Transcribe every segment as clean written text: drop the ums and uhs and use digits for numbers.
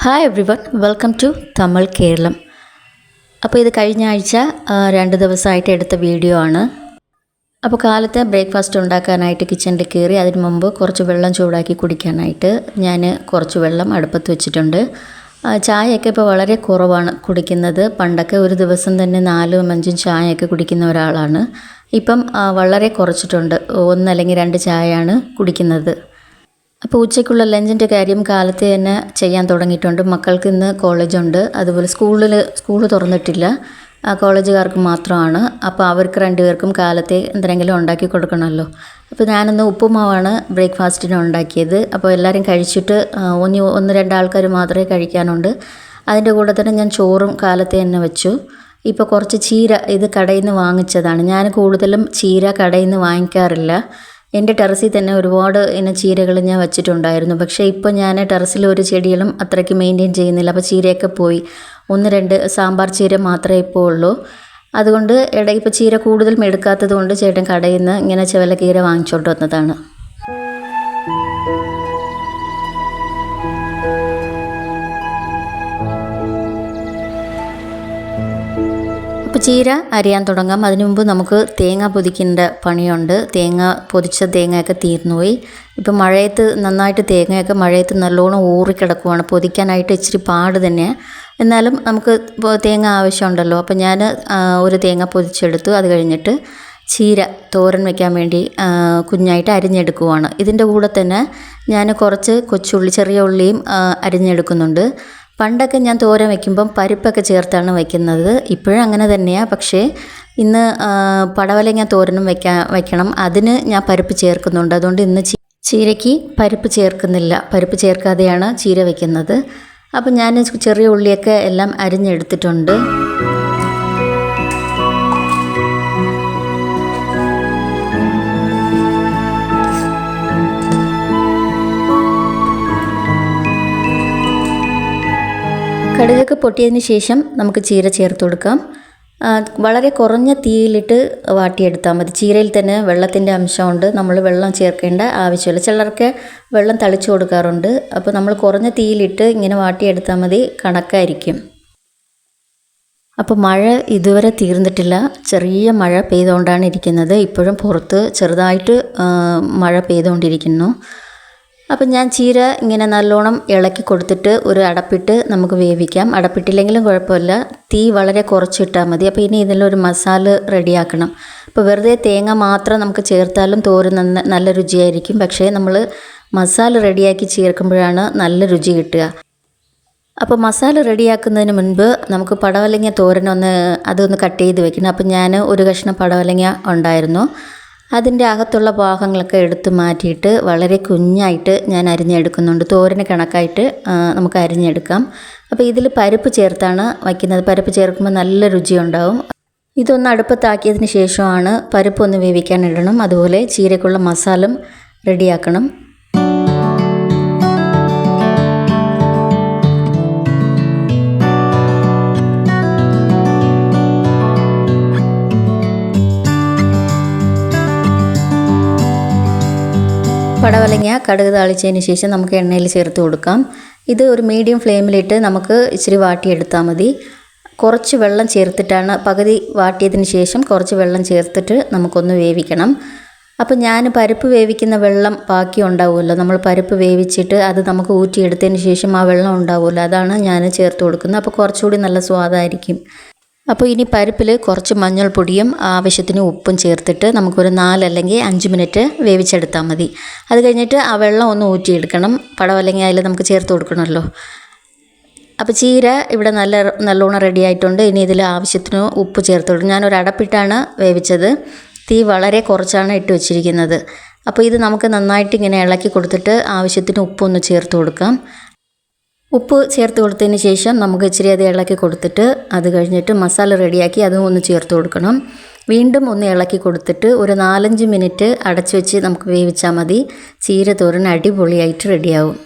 Hi every, welcome to Tamil Keralam. അപ്പോൾ ഇത് കഴിഞ്ഞ ആഴ്ച 2 ദിവസമായിട്ട് എടുത്ത വീഡിയോ ആണ്. അപ്പോൾ കാലത്തെ ബ്രേക്ക്ഫാസ്റ്റ് ഉണ്ടാക്കാനായിട്ട് കിച്ചണിൽ കയറി. അതിന് മുമ്പ് കുറച്ച് വെള്ളം ചൂടാക്കി കുടിക്കാനായിട്ട് ഞാൻ കുറച്ച് വെള്ളം അടുപ്പത്ത് വെച്ചിട്ടുണ്ട്. ചായയൊക്കെ ഇപ്പോൾ വളരെ കുറവാണ് കുടിക്കുന്നത്. പണ്ടൊക്കെ ഒരു ദിവസം തന്നെ 4ഉം 5ഉം ചായയൊക്കെ കുടിക്കുന്ന ഒരാളാണ്. ഇപ്പം വളരെ കുറച്ചിട്ടുണ്ട്. 1 അല്ലെങ്കിൽ 2 ചായയാണ് കുടിക്കുന്നത്. അപ്പോൾ ഉച്ചയ്ക്കുള്ള ലഞ്ചിൻ്റെ കാര്യം കാലത്ത് തന്നെ ചെയ്യാൻ തുടങ്ങിയിട്ടുണ്ട്. മക്കൾക്ക് ഇന്ന് കോളേജുണ്ട്, അതുപോലെ സ്കൂൾ തുറന്നിട്ടില്ല, കോളേജുകാർക്ക് മാത്രമാണ്. അപ്പോൾ അവർക്ക് 2 പേർക്കും കാലത്തെ എന്തെങ്കിലും ഉണ്ടാക്കി കൊടുക്കണമല്ലോ. അപ്പോൾ ഞാനിന്ന് ഉപ്പുമാവാണ് ബ്രേക്ക്ഫാസ്റ്റിന് ഉണ്ടാക്കിയത്. അപ്പോൾ എല്ലാവരും കഴിച്ചിട്ട് 1-2 ആൾക്കാർ മാത്രമേ കഴിക്കാനുണ്ട്. അതിൻ്റെ കൂടെ തന്നെ ഞാൻ ചോറും കാലത്തെ തന്നെ വെച്ചു. ഇപ്പോൾ കുറച്ച് ചീര, ഇത് കടയിൽ നിന്ന് വാങ്ങിച്ചതാണ്. ഞാൻ കൂടുതലും ചീര കടയിൽ നിന്ന് വാങ്ങിക്കാറില്ല. എൻ്റെ ടെറസിൽ തന്നെ ഒരുപാട് ചീരകൾ ഞാൻ വെച്ചിട്ടുണ്ടായിരുന്നു. പക്ഷേ ഇപ്പോൾ ഞാൻ ടെറസിൽ ഒരു ചെടികളും അത്രയ്ക്ക് മെയിൻറ്റെയിൻ ചെയ്യുന്നില്ല. അപ്പോൾ ചീരയൊക്കെ പോയി. 1-2 സാമ്പാർ ചീര മാത്രമേ ഇപ്പോൾ ഉള്ളൂ. അതുകൊണ്ട് ഇപ്പോൾ ചീര കൂടുതലും എടുക്കാത്തത് കൊണ്ട് ചേട്ടൻ കടയിൽ നിന്ന് ഇങ്ങനെ ചീര വാങ്ങിച്ചോണ്ട് വന്നതാണ്. അപ്പോൾ ചീര അരിയാൻ തുടങ്ങാം. അതിനു മുമ്പ് നമുക്ക് തേങ്ങ പൊതിക്കേണ്ട പണിയുണ്ട്. പൊതിച്ച തേങ്ങയൊക്കെ തീർന്നുപോയി. ഇപ്പം മഴയത്ത് നന്നായിട്ട് തേങ്ങയൊക്കെ മഴയത്ത് നല്ലോണം ഊറിക്കിടക്കുവാണ്. പൊതിക്കാനായിട്ട് ഇച്ചിരി പാട് തന്നെ. എന്നാലും നമുക്ക് തേങ്ങ ആവശ്യമുണ്ടല്ലോ. അപ്പോൾ ഞാൻ ഒരു തേങ്ങ പൊതിച്ചെടുത്തു. അത് കഴിഞ്ഞിട്ട് ചീര തോരൻ വയ്ക്കാൻ വേണ്ടി കുഞ്ഞായിട്ട് അരിഞ്ഞെടുക്കുവാണ്. ഇതിൻ്റെ കൂടെ തന്നെ ഞാൻ കുറച്ച് കൊച്ചുള്ളി, ചെറിയ ഉള്ളിയും അരിഞ്ഞെടുക്കുന്നുണ്ട്. പണ്ടൊക്കെ ഞാൻ തോരൻ വയ്ക്കുമ്പം പരിപ്പൊക്കെ ചേർത്താണ് വയ്ക്കുന്നത്. ഇപ്പോഴും അങ്ങനെ തന്നെയാണ്. പക്ഷേ ഇന്ന് പടവലങ്ങ തോരനും വയ്ക്കണം. അതിന് ഞാൻ പരിപ്പ് ചേർക്കുന്നുണ്ട്. അതുകൊണ്ട് ഇന്ന് ചീരയ്ക്ക് പരിപ്പ് ചേർക്കുന്നില്ല. പരിപ്പ് ചേർക്കാതെയാണ് ചീര വയ്ക്കുന്നത്. അപ്പം ഞാൻ ചെറിയ ഉള്ളിയൊക്കെ എല്ലാം അരിഞ്ഞെടുത്തിട്ടുണ്ട്. കടുകൊക്കെ പൊട്ടിയതിന് ശേഷം നമുക്ക് ചീര ചേർത്ത് കൊടുക്കാം. വളരെ കുറഞ്ഞ തീയിലിട്ട് വാട്ടിയെടുത്താൽ മതി. ചീരയിൽ തന്നെ വെള്ളത്തിൻ്റെ അംശമുണ്ട്. നമ്മൾ വെള്ളം ചേർക്കേണ്ട ആവശ്യമില്ല. ചിലർക്ക് വെള്ളം തളിച്ചു കൊടുക്കാറുണ്ട്. അപ്പോൾ നമ്മൾ കുറഞ്ഞ തീയിലിട്ട് ഇങ്ങനെ വാട്ടിയെടുത്താൽ മതി, കണക്കായിരിക്കും. അപ്പോൾ മഴ ഇതുവരെ തീർന്നിട്ടില്ല. ചെറിയ മഴ പെയ്തുകൊണ്ടാണ് ഇരിക്കുന്നത്. ഇപ്പോഴും പുറത്ത് ചെറുതായിട്ട് മഴ പെയ്തുകൊണ്ടിരിക്കുന്നു. അപ്പം ഞാൻ ചീര ഇങ്ങനെ നല്ലോണം ഇളക്കി കൊടുത്തിട്ട് ഒരു അടപ്പിട്ട് നമുക്ക് വേവിക്കാം. അടപ്പിട്ടില്ലെങ്കിലും കുഴപ്പമില്ല, തീ വളരെ കുറച്ചിട്ടാൽ മതി. അപ്പോൾ ഇനി ഇതിലൊരു മസാല റെഡിയാക്കണം. അപ്പോൾ വെറുതെ തേങ്ങ മാത്രം നമുക്ക് ചേർത്താലും തോരൻ നല്ല രുചിയായിരിക്കും. പക്ഷേ നമ്മൾ മസാല റെഡിയാക്കി ചേർക്കുമ്പോഴാണ് നല്ല രുചി കിട്ടുക. അപ്പോൾ മസാല റെഡിയാക്കുന്നതിന് മുൻപ് നമുക്ക് പടവലങ്ങ തോരൻ അതൊന്ന് കട്ട് ചെയ്ത് വെക്കണം. അപ്പം ഞാൻ ഒരു കഷ്ണം പടവലങ്ങ ഉണ്ടായിരുന്നു. അതിൻ്റെ അകത്തുള്ള ഭാഗങ്ങളൊക്കെ എടുത്ത് മാറ്റിയിട്ട് വളരെ കുഞ്ഞായിട്ട് ഞാൻ അരിഞ്ഞെടുക്കുന്നുണ്ട്. തോരന് കണക്കായിട്ട് നമുക്ക് അരിഞ്ഞെടുക്കാം. അപ്പോൾ ഇതിൽ പരിപ്പ് ചേർത്താണ് വയ്ക്കുന്നത്. പരിപ്പ് ചേർക്കുമ്പോൾ നല്ല രുചിയുണ്ടാവും. ഇതൊന്ന് അടുപ്പത്താക്കിയതിന് ശേഷമാണ് പരിപ്പ് ഒന്ന് വേവിക്കാൻ ഇടണം. അതുപോലെ ചീരക്കുള്ള മസാലയും റെഡിയാക്കണം. പടവലങ്ങ കടുക് താളിച്ചതിന് ശേഷം നമുക്ക് എണ്ണയിൽ ചേർത്ത് കൊടുക്കാം. ഇത് ഒരു മീഡിയം ഫ്ലെയിമിലിട്ട് നമുക്ക് ഇച്ചിരി വാട്ടിയെടുത്താൽ മതി. കുറച്ച് വെള്ളം ചേർത്തിട്ടാണ്, പകുതി വാട്ടിയതിന് ശേഷം കുറച്ച് വെള്ളം ചേർത്തിട്ട് നമുക്കൊന്ന് വേവിക്കണം. അപ്പോൾ ഞാൻ പരിപ്പ് വേവിക്കുന്ന വെള്ളം ബാക്കി ഉണ്ടാവുമല്ലോ, നമ്മൾ പരിപ്പ് വേവിച്ചിട്ട് അത് നമുക്ക് ഊറ്റിയെടുത്തതിന് ശേഷം ആ വെള്ളം ഉണ്ടാവുമല്ലോ, അതാണ് ഞാൻ ചേർത്ത് കൊടുക്കുന്നത്. അപ്പോൾ കുറച്ചുകൂടി നല്ല സ്വാദായിരിക്കും. അപ്പോൾ ഇനി പരിപ്പിൽ കുറച്ച് മഞ്ഞൾപ്പൊടിയും ആവശ്യത്തിന് ഉപ്പും ചേർത്തിട്ട് നമുക്കൊരു 4 അല്ലെങ്കിൽ 5 മിനിറ്റ് വേവിച്ചെടുത്താൽ മതി. അത് കഴിഞ്ഞിട്ട് ആ വെള്ളം ഒന്ന് ഊറ്റിയെടുക്കണം. പടവലങ്ങ അതിൽ നമുക്ക് ചേർത്ത് കൊടുക്കണമല്ലോ. അപ്പോൾ ചീര ഇവിടെ നല്ലോണം റെഡി ആയിട്ടുണ്ട്. ഇനി ഇതിൽ ആവശ്യത്തിന് ഉപ്പ് ചേർത്ത് കൊടുക്കും. ഞാനൊരു അടപ്പിട്ടാണ് വേവിച്ചത്. തീ വളരെ കുറച്ചാണ് ഇട്ട് വെച്ചിരിക്കുന്നത്. അപ്പോൾ ഇത് നമുക്ക് നന്നായിട്ട് ഇങ്ങനെ ഇളക്കി കൊടുത്തിട്ട് ആവശ്യത്തിന് ഉപ്പൊന്ന് ചേർത്ത് കൊടുക്കാം. ഉപ്പ് ചേർത്ത് കൊടുത്തതിന് ശേഷം നമുക്ക് ഇച്ചിരി അത് ഇളക്കി കൊടുത്തിട്ട് അത് കഴിഞ്ഞിട്ട് മസാല റെഡിയാക്കി അതും ഒന്ന് ചേർത്ത് കൊടുക്കണം. വീണ്ടും ഒന്ന് ഇളക്കി കൊടുത്തിട്ട് ഒരു 4-5 മിനിറ്റ് അടച്ചു വെച്ച് നമുക്ക് വേവിച്ചാൽ മതി. ചീര തോരൻ അടിപൊളിയായിട്ട് റെഡിയാവും.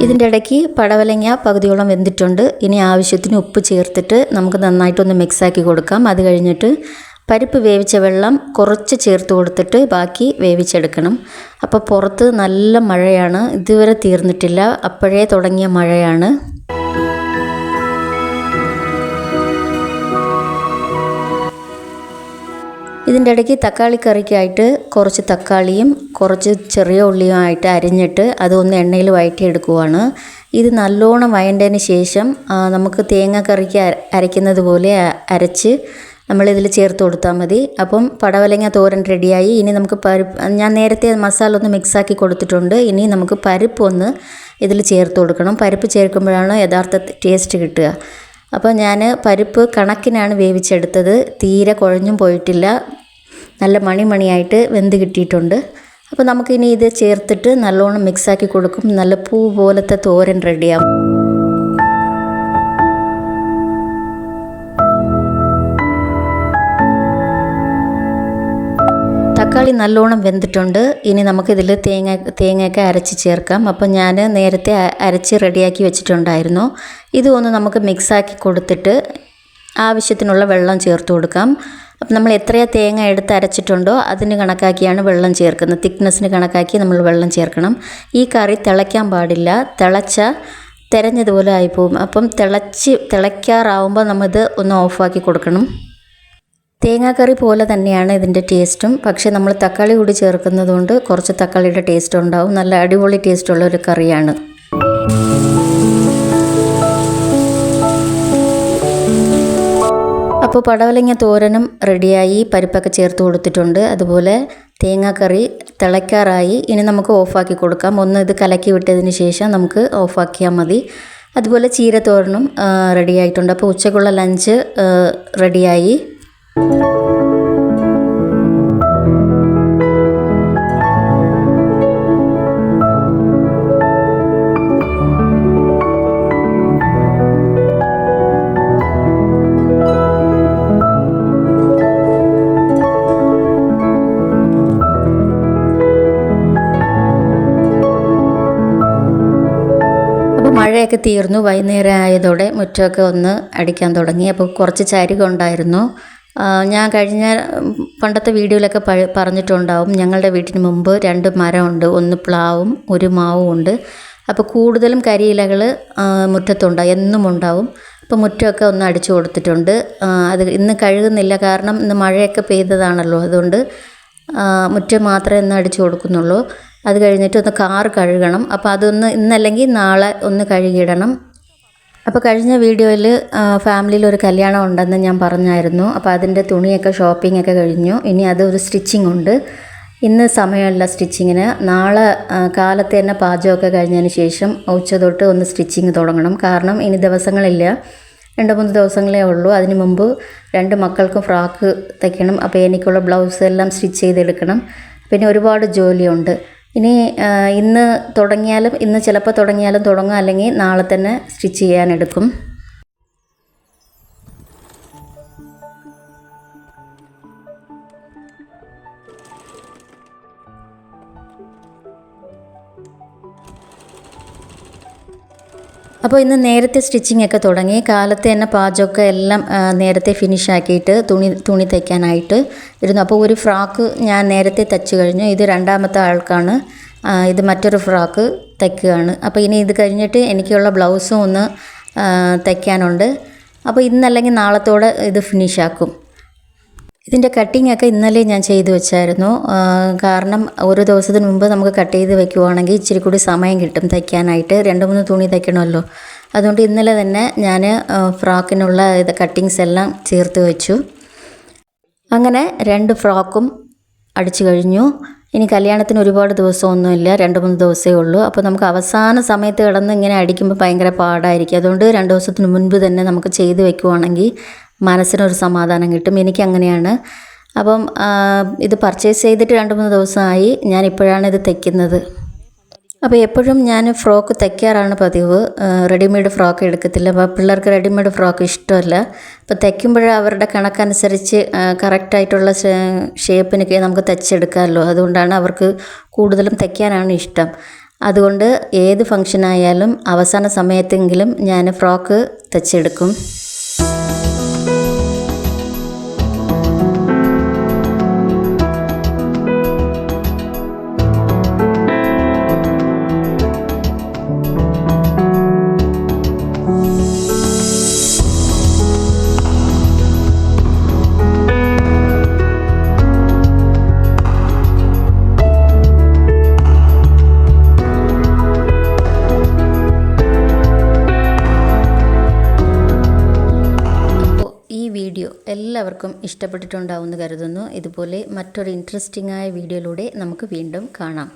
ഇതിൻ്റെ ഇടയ്ക്ക് പടവലങ്ങ പകുതിയോളം വെന്തിട്ടുണ്ട്. ഇനി ആവശ്യത്തിന് ഉപ്പ് ചേർത്തിട്ട് നമുക്ക് നന്നായിട്ടൊന്ന് മിക്സാക്കി കൊടുക്കാം. അത് കഴിഞ്ഞിട്ട് പരിപ്പ് വേവിച്ച വെള്ളം കുറച്ച് ചേർത്ത് കൊടുത്തിട്ട് ബാക്കി വേവിച്ചെടുക്കണം. അപ്പോൾ പുറത്ത് നല്ല മഴയാണ്, ഇതുവരെ തീർന്നിട്ടില്ല, അപ്പോഴേ തുടങ്ങിയ മഴയാണ്. ഇതിൻ്റെ ഇടയ്ക്ക് തക്കാളി കറിക്കായിട്ട് കുറച്ച് തക്കാളിയും കുറച്ച് ചെറിയ ഉള്ളിയുമായിട്ട് അരിഞ്ഞിട്ട് അതൊന്ന് എണ്ണയിൽ വഴറ്റിയെടുക്കുവാണ്. ഇത് നല്ലോണം വഴണ്ടതിന് ശേഷം നമുക്ക് തേങ്ങ കറിക്ക് അരയ്ക്കുന്നത് പോലെ അരച്ച് നമ്മളിതിൽ ചേർത്ത് കൊടുത്താൽ മതി. അപ്പം പടവലങ്ങ തോരൻ റെഡിയായി. ഇനി നമുക്ക് പരിപ്പ്, ഞാൻ നേരത്തെ മസാല ഒന്ന് മിക്സാക്കി കൊടുത്തിട്ടുണ്ട്. ഇനി നമുക്ക് പരിപ്പ് ഒന്ന് ഇതിൽ ചേർത്ത് കൊടുക്കണം. പരിപ്പ് ചേർക്കുമ്പോഴാണ് യഥാർത്ഥ ടേസ്റ്റ് കിട്ടുക. അപ്പോൾ ഞാൻ പരിപ്പ് കണക്കിനാണ് വേവിച്ചെടുത്തത്. തീരെ കുഴഞ്ഞും പോയിട്ടില്ല, നല്ല മണിയായിട്ട് വെന്ത് കിട്ടിയിട്ടുണ്ട്. അപ്പോൾ നമുക്കിനി ഇത് ചേർത്തിട്ട് നല്ലോണം മിക്സാക്കി കൊടുക്കും. നല്ല പൂ പോലത്തെ തോരൻ റെഡിയാവും. തക്കാളി നല്ലോണം വെന്തിട്ടുണ്ട്. ഇനി നമുക്കിതിൽ തേങ്ങയൊക്കെ അരച്ച് ചേർക്കാം. അപ്പോൾ ഞാൻ നേരത്തെ അരച്ച് റെഡിയാക്കി വെച്ചിട്ടുണ്ടായിരുന്നു. ഇതൊന്ന് നമുക്ക് മിക്സാക്കി കൊടുത്തിട്ട് ആവശ്യത്തിനുള്ള വെള്ളം ചേർത്ത് കൊടുക്കാം. അപ്പം നമ്മൾ എത്രയാണ് തേങ്ങ എടുത്ത് അരച്ചിട്ടുണ്ടോ അതിന് കണക്കാക്കിയാണ് വെള്ളം ചേർക്കുന്നത്. തിക്നെസ്സിന് കണക്കാക്കി നമ്മൾ വെള്ളം ചേർക്കണം. ഈ കറി തിളയ്ക്കാൻ പാടില്ല, തിളഞ്ഞതുപോലെ ആയിപ്പോവും. അപ്പം തിളയ്ക്കാറാവുമ്പോൾ നമ്മളിത് ഒന്ന് ഓഫാക്കി കൊടുക്കണം. തേങ്ങാക്കറി പോലെ തന്നെയാണ് ഇതിൻ്റെ ടേസ്റ്റും. പക്ഷേ നമ്മൾ തക്കാളി കൂടി ചേർക്കുന്നത് കൊണ്ട് കുറച്ച് തക്കാളിയുടെ ടേസ്റ്റ് ഉണ്ടാവും. നല്ല അടിപൊളി ടേസ്റ്റുള്ള ഒരു കറിയാണ്. അപ്പോൾ പടവലങ്ങ തോരനും റെഡിയായി, പരിപ്പൊക്കെ ചേർത്ത് കൊടുത്തിട്ടുണ്ട്. അതുപോലെ തേങ്ങാക്കറി തിളയ്ക്കാറായി. ഇനി നമുക്ക് ഓഫാക്കി കൊടുക്കാം. ഒന്ന് ഇത് കലക്കി വിട്ടതിന് ശേഷം നമുക്ക് ഓഫാക്കിയാൽ മതി. അതുപോലെ ചീരത്തോരനും റെഡിയായിട്ടുണ്ട്. അപ്പോൾ ഉച്ചയ്ക്കുള്ള ലഞ്ച് റെഡിയായി. മഴയൊക്കെ തീർന്നു. വൈകുന്നേരം ആയതോടെ മുറ്റമൊക്കെ ഒന്ന് അടിക്കാൻ തുടങ്ങി. അപ്പോൾ കുറച്ച് ചരിക ഉണ്ടായിരുന്നു. ഞാൻ പണ്ടത്തെ വീഡിയോയിലൊക്കെ പറഞ്ഞിട്ടുണ്ടാവും, ഞങ്ങളുടെ വീട്ടിന് മുമ്പ് 2 മരമുണ്ട്. ഒന്ന് പ്ലാവും ഒരു മാവും ഉണ്ട്. അപ്പോൾ കൂടുതലും കരിയിലകൾ മുറ്റത്തുണ്ടാവും, എന്നും ഉണ്ടാവും. അപ്പോൾ മുറ്റമൊക്കെ ഒന്ന് അടിച്ചു കൊടുത്തിട്ടുണ്ട്. അത് ഇന്ന് കഴുകുന്നില്ല, കാരണം ഇന്ന് മഴയൊക്കെ പെയ്തതാണല്ലോ. അതുകൊണ്ട് മുറ്റം മാത്രമേ ഇന്ന് അടിച്ചു കൊടുക്കുന്നുള്ളൂ. അത് കഴിഞ്ഞിട്ട് ഒന്ന് കാറ് കഴുകണം. അപ്പോൾ അതൊന്ന് ഇന്നല്ലെങ്കിൽ നാളെ ഒന്ന് കഴുകിയിടണം. അപ്പോൾ കഴിഞ്ഞ വീഡിയോയിൽ ഫാമിലിയിൽ ഒരു കല്യാണം ഉണ്ടെന്ന് ഞാൻ പറഞ്ഞായിരുന്നു. അപ്പോൾ അതിൻ്റെ തുണിയൊക്കെ ഷോപ്പിങ്ങൊക്കെ കഴിഞ്ഞു. ഇനി അതൊരു സ്റ്റിച്ചിങ് ഉണ്ട്. ഇന്ന് സമയമില്ല സ്റ്റിച്ചിങ്ങിന്. നാളെ കാലത്ത് തന്നെ പാചകമൊക്കെ കഴിഞ്ഞതിന് ശേഷം ഉച്ച തൊട്ട് ഒന്ന് സ്റ്റിച്ചിങ് തുടങ്ങണം. കാരണം ഇനി ദിവസങ്ങളില്ല, 2-3 ദിവസങ്ങളേ ഉള്ളൂ. അതിന് മുമ്പ് 2 മക്കൾക്കും ഫ്രോക്ക് തയ്ക്കണം. അപ്പോൾ എനിക്കുള്ള ബ്ലൗസ് എല്ലാം സ്റ്റിച്ച് ചെയ്തെടുക്കണം. പിന്നെ ഒരുപാട് ജോലിയുണ്ട്. ഇന്ന് തുടങ്ങിയാലും, ഇന്ന് ചിലപ്പോൾ തുടങ്ങും, അല്ലെങ്കിൽ നാളെ തന്നെ സ്റ്റിച്ച് ചെയ്യാനെടുക്കും. അപ്പോൾ ഇന്ന് നേരത്തെ സ്റ്റിച്ചിങ് ഒക്കെ തുടങ്ങി. കാലത്ത് തന്നെ പാചകമൊക്കെ എല്ലാം നേരത്തെ ഫിനിഷ് ആക്കിയിട്ട് തുണി തയ്ക്കാനായിട്ട് ഇരുന്നു. അപ്പോൾ ഒരു ഫ്രോക്ക് ഞാൻ നേരത്തെ തയ്ച്ചു കഴിഞ്ഞു. ഇത് 2ാമത്തെ ആൾക്കാണ്. ഇത് മറ്റൊരു ഫ്രോക്ക് തയ്ക്കുകയാണ്. അപ്പോൾ ഇനി ഇത് കഴിഞ്ഞിട്ട് എനിക്കുള്ള ബ്ലൗസും ഒന്ന് തയ്ക്കാനുണ്ട്. അപ്പോൾ ഇന്നല്ലെങ്കിൽ നാളത്തോടെ ഇത് ഫിനിഷാക്കും. ഇതിൻ്റെ കട്ടിങ്ങൊക്കെ ഇന്നലെ ഞാൻ ചെയ്തു വെച്ചായിരുന്നു. കാരണം ഒരു ദിവസത്തിന് മുമ്പ് നമുക്ക് കട്ട് ചെയ്ത് വെക്കുവാണെങ്കിൽ ഇച്ചിരി കൂടി സമയം കിട്ടും തയ്ക്കാനായിട്ട്. 2-3 തുണി തയ്ക്കണമല്ലോ. അതുകൊണ്ട് ഇന്നലെ തന്നെ ഞാൻ ഫ്രോക്കിനുള്ള കട്ടിങ്സ് എല്ലാം ചേർത്ത് വെച്ചു. അങ്ങനെ 2 ഫ്രോക്കും അടിച്ചു കഴിഞ്ഞു. ഇനി കല്യാണത്തിന് ഒരുപാട് ദിവസമൊന്നുമില്ല, 2-3 ദിവസമേ ഉള്ളൂ. അപ്പോൾ നമുക്ക് അവസാന സമയത്ത് കിടന്ന് ഇങ്ങനെ അടിക്കുമ്പോൾ ഭയങ്കര പാടായിരിക്കും. അതുകൊണ്ട് 2 ദിവസത്തിന് മുൻപ് തന്നെ നമുക്ക് ചെയ്ത് വെക്കുവാണെങ്കിൽ മനസ്സിനൊരു സമാധാനം കിട്ടും. എനിക്കങ്ങനെയാണ്. അപ്പം ഇത് പർച്ചേസ് ചെയ്തിട്ട് 2-3 ദിവസമായി. ഞാൻ ഇപ്പോഴാണ് ഇത് തയ്ക്കുന്നത്. അപ്പോൾ എപ്പോഴും ഞാൻ ഫ്രോക്ക് തയ്ക്കാറാണ് പതിവ്. റെഡിമെയ്ഡ് ഫ്രോക്ക് എടുക്കത്തില്ല. അപ്പോൾ പിള്ളേർക്ക് റെഡിമെയ്ഡ് ഫ്രോക്ക് ഇഷ്ടമല്ല. അപ്പോൾ തയ്ക്കുമ്പോൾ അവരുടെ കണക്കനുസരിച്ച് കറക്റ്റായിട്ടുള്ള ഷേപ്പിനൊക്കെ നമുക്ക് തയ്ച്ചെടുക്കാമല്ലോ. അതുകൊണ്ടാണ് അവർക്ക് കൂടുതലും തയ്ക്കാനാണ് ഇഷ്ടം. അതുകൊണ്ട് ഏത് ഫംഗ്ഷനായാലും അവസാന സമയത്തെങ്കിലും ഞാൻ ഫ്രോക്ക് തയ്ച്ചെടുക്കും. വീഡിയോ എല്ലാവർക്കും ഇഷ്ടപ്പെട്ടിട്ടുണ്ടാവുമെന്ന് കരുതുന്നു. ഇതുപോലെ മറ്റൊരു ഇൻട്രസ്റ്റിംഗ് ആയ വീഡിയോയിലൂടെ നമുക്ക് വീണ്ടും കാണാം.